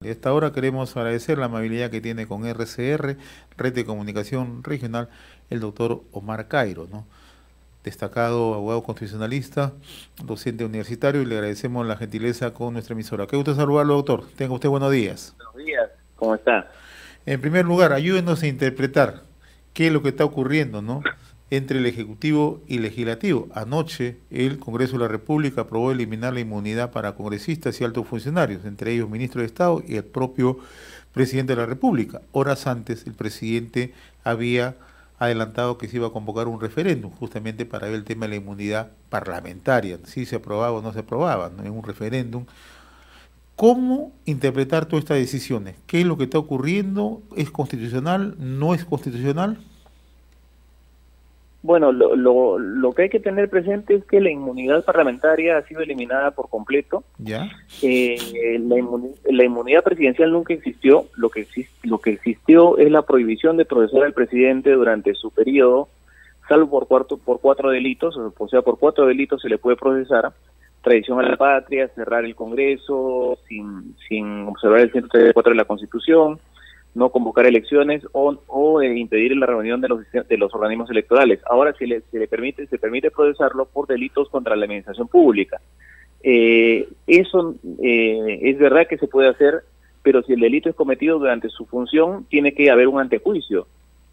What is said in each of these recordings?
Y a esta hora queremos agradecer la amabilidad que tiene con RCR, Red de Comunicación Regional, el doctor Omar Cairo, ¿no? Destacado abogado constitucionalista, docente universitario, y le agradecemos la gentileza con nuestra emisora. Qué gusto saludarlo, doctor. Tenga usted buenos días. Buenos días, ¿cómo está? En primer lugar, ayúdenos a interpretar qué es lo que está ocurriendo, ¿no?, entre el Ejecutivo y Legislativo. Anoche el Congreso de la República aprobó eliminar la inmunidad para congresistas y altos funcionarios, entre ellos ministros de Estado y el propio presidente de la República. Horas antes el presidente había adelantado que se iba a convocar un referéndum justamente para ver el tema de la inmunidad parlamentaria, si se aprobaba o no se aprobaba, ¿no?, en un referéndum. ¿Cómo interpretar todas estas decisiones? ¿Qué es lo que está ocurriendo? ¿Es constitucional? ¿No es constitucional? Bueno, lo que hay que tener presente es que la inmunidad parlamentaria ha sido eliminada por completo. ¿Ya? La inmunidad presidencial nunca existió. Lo que existió es la prohibición de procesar al presidente durante su periodo, salvo por cuatro delitos, o sea, por cuatro delitos se le puede procesar: traición a la patria, cerrar el Congreso sin observar el 134 de la Constitución, no convocar elecciones o impedir la reunión de los organismos electorales. Ahora se permite procesarlo por delitos contra la administración pública. Eso es verdad que se puede hacer, pero si el delito es cometido durante su función, tiene que haber un antejuicio.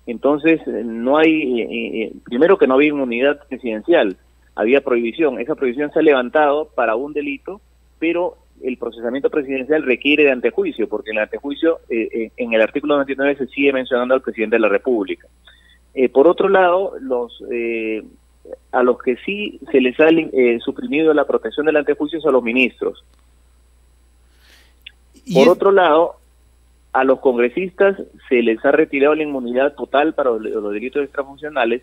Entonces, no hay, primero que no había inmunidad presidencial, había prohibición. Esa prohibición se ha levantado para un delito, pero el procesamiento presidencial requiere de antejuicio, porque en el antejuicio, en el artículo 99 se sigue mencionando al presidente de la República. Por otro lado, a los que sí se les ha suprimido la protección del antejuicio son a los ministros. Por otro lado, a los congresistas se les ha retirado la inmunidad total para los delitos extrafuncionales,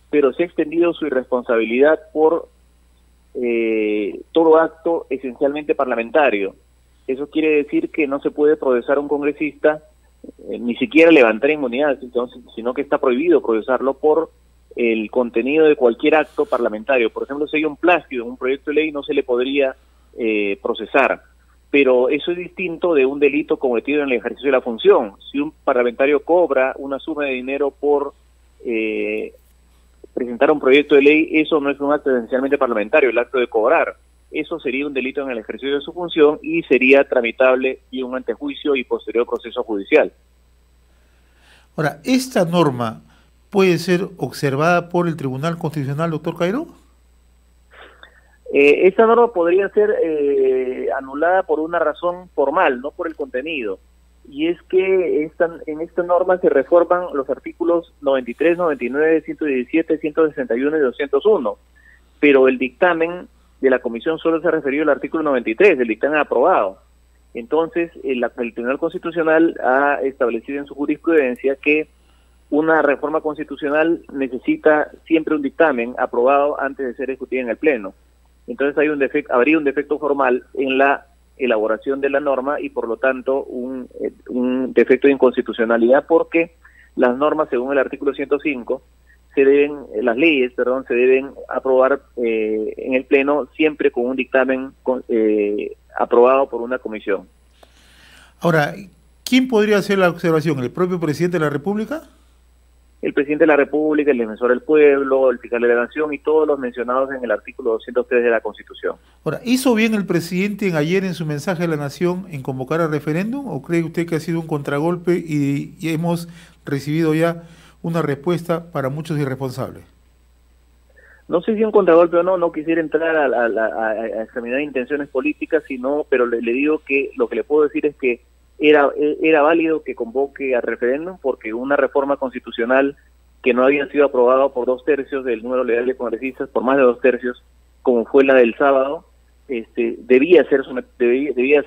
pero se ha extendido su irresponsabilidad por todo acto esencialmente parlamentario. Eso quiere decir que no se puede procesar a un congresista, ni siquiera levantar inmunidad, entonces, sino que está prohibido procesarlo por el contenido de cualquier acto parlamentario. Por ejemplo, si hay un plagio en un proyecto de ley, no se le podría procesar. Pero eso es distinto de un delito cometido en el ejercicio de la función. Si un parlamentario cobra una suma de dinero por presentar un proyecto de ley, eso no es un acto esencialmente parlamentario, el acto de cobrar. Eso sería un delito en el ejercicio de su función y sería tramitable y un antejuicio y posterior proceso judicial. Ahora, ¿esta norma puede ser observada por el Tribunal Constitucional, doctor Cairo? Esta norma podría ser anulada por una razón formal, no por el contenido. Y es que en esta norma se reforman los artículos 93, 99, 117, 161 y 201, pero el dictamen de la comisión solo se ha referido al artículo 93, el dictamen aprobado. Entonces, el Tribunal Constitucional ha establecido en su jurisprudencia que una reforma constitucional necesita siempre un dictamen aprobado antes de ser discutida en el Pleno. Entonces habría un defecto formal en la elaboración de la norma y por lo tanto un defecto de inconstitucionalidad, porque las normas, según el artículo 105, las leyes se deben aprobar en el Pleno siempre con un dictamen aprobado por una comisión. Ahora, ¿quién podría hacer la observación? ¿El propio presidente de la República? El presidente de la República, el defensor del pueblo, el fiscal de la Nación y todos los mencionados en el artículo 203 de la Constitución. Ahora, ¿hizo bien el presidente ayer en su mensaje a la Nación en convocar al referéndum o cree usted que ha sido un contragolpe y hemos recibido ya una respuesta para muchos irresponsables? No sé si un contragolpe o no, no quisiera entrar a examinar intenciones políticas, pero le digo que lo que le puedo decir es que era válido que convoque al referéndum, porque una reforma constitucional que no había sido aprobada por 2/3 del número legal de congresistas, por más de 2/3, como fue la del sábado, debía ser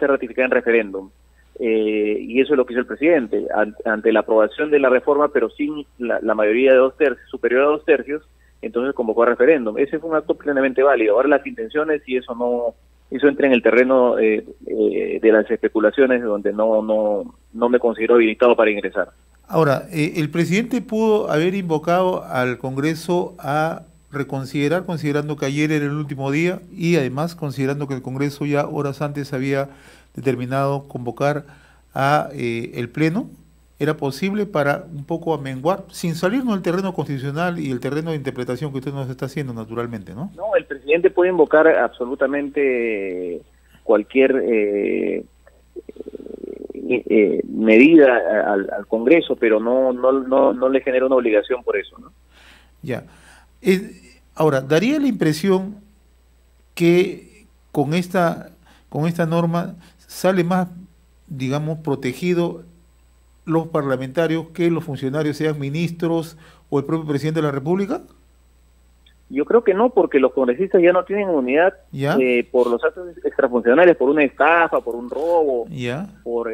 ratificada en referéndum. Y eso es lo que hizo el presidente, ante la aprobación de la reforma, pero sin la mayoría de 2/3, superior a 2/3, entonces convocó a referéndum. Ese fue un acto plenamente válido. Ahora las intenciones, y eso entra en el terreno de las especulaciones, donde no me considero habilitado para ingresar. Ahora, el presidente pudo haber invocado al Congreso a reconsiderar, considerando que ayer era el último día y además considerando que el Congreso ya horas antes había determinado convocar a el Pleno, era posible para un poco amenguar, sin salirnos del terreno constitucional y el terreno de interpretación que usted nos está haciendo naturalmente, ¿no? No, el presidente puede invocar absolutamente cualquier medida al Congreso, pero no le genera una obligación por eso, ¿no? Ya. Ahora, daría la impresión que con esta norma sale más, digamos, protegido los parlamentarios que los funcionarios, sean ministros o el propio presidente de la República. Yo creo que no, porque los congresistas ya no tienen inmunidad por los actos extrafuncionales, por una estafa, por un robo, por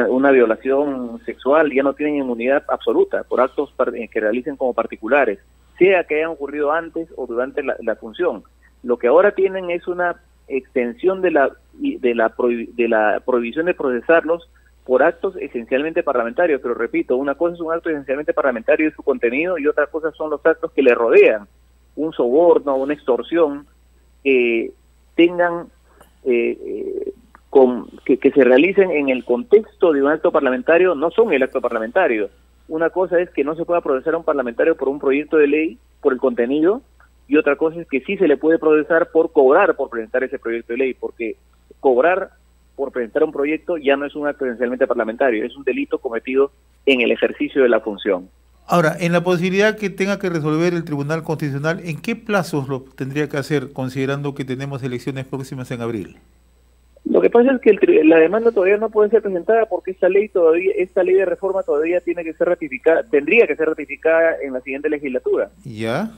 una violación sexual, ya no tienen inmunidad absoluta por actos que realicen como particulares, sea que hayan ocurrido antes o durante la función. Lo que ahora tienen es una extensión de la prohibición de procesarlos por actos esencialmente parlamentarios, pero repito, una cosa es un acto esencialmente parlamentario y su contenido, y otra cosa son los actos que le rodean, un soborno, una extorsión, que tengan, que se realicen en el contexto de un acto parlamentario, no son el acto parlamentario. Una cosa es que no se pueda procesar a un parlamentario por un proyecto de ley, por el contenido, y otra cosa es que sí se le puede procesar por cobrar por presentar ese proyecto de ley, porque cobrar por presentar un proyecto ya no es un acto esencialmente parlamentario, es un delito cometido en el ejercicio de la función. Ahora, en la posibilidad que tenga que resolver el Tribunal Constitucional, ¿en qué plazos lo tendría que hacer, considerando que tenemos elecciones próximas en abril? Lo que pasa es que la demanda todavía no puede ser presentada porque esta ley de reforma todavía tiene que ser ratificada, tendría que ser ratificada en la siguiente legislatura. ¿Ya?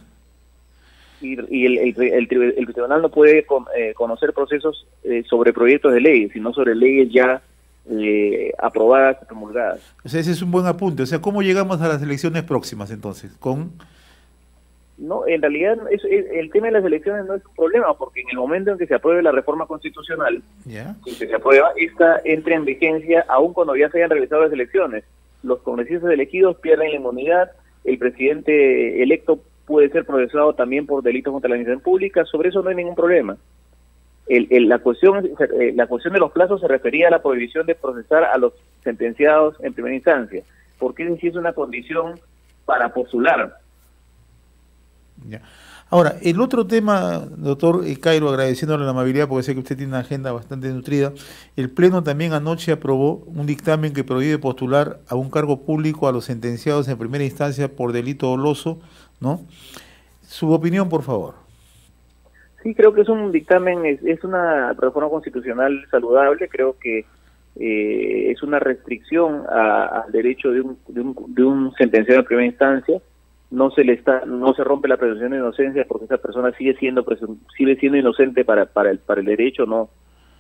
Y el tribunal no puede conocer procesos sobre proyectos de ley, sino sobre leyes ya aprobadas y promulgadas. O sea, ese es un buen apunte. O sea, ¿cómo llegamos a las elecciones próximas entonces? No, en realidad el tema de las elecciones no es un problema, porque en el momento en que se apruebe la reforma constitucional, que se aprueba, esta entra en vigencia aún cuando ya se hayan realizado las elecciones. Los congresistas elegidos pierden la inmunidad, el presidente electo puede ser procesado también por delitos contra la administración pública, sobre eso no hay ningún problema. La cuestión de los plazos se refería a la prohibición de procesar a los sentenciados en primera instancia, porque esa sí es una condición para postular. Ya. Ahora, el otro tema, doctor Cairo, agradeciéndole la amabilidad porque sé que usted tiene una agenda bastante nutrida, el Pleno también anoche aprobó un dictamen que prohíbe postular a un cargo público a los sentenciados en primera instancia por delito doloso, ¿no? Su opinión, por favor. Sí, creo que es un dictamen, es una reforma constitucional saludable, creo que es una restricción al derecho de un sentenciado en primera instancia. No se rompe la presunción de inocencia porque esa persona sigue siendo inocente para el derecho,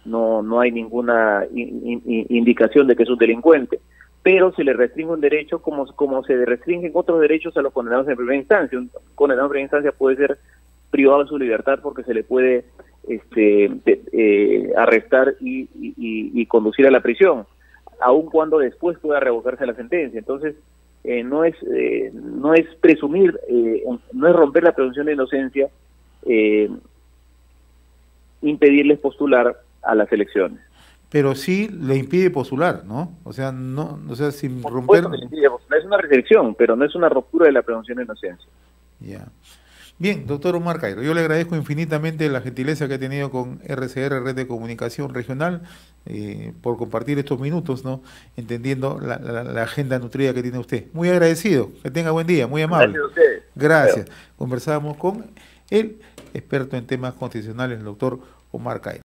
no hay ninguna indicación de que es un delincuente, pero se le restringe un derecho como se restringen otros derechos a los condenados en primera instancia. Un condenado en primera instancia puede ser privado de su libertad porque se le puede arrestar y conducir a la prisión, aun cuando después pueda revocarse la sentencia. Entonces, no es presumir, no es romper la presunción de inocencia, impedirles postular a las elecciones. Pero sí le impide postular, ¿no? O sea, sin romper... Es una restricción, pero no es una ruptura de la presunción de inocencia. Ya. Bien, doctor Omar Cairo, yo le agradezco infinitamente la gentileza que ha tenido con RCR, Red de Comunicación Regional, por compartir estos minutos, ¿no? Entendiendo la agenda nutrida que tiene usted. Muy agradecido, que tenga buen día, muy amable. Gracias a usted. Gracias. Conversábamos con el experto en temas constitucionales, el doctor Omar Cairo.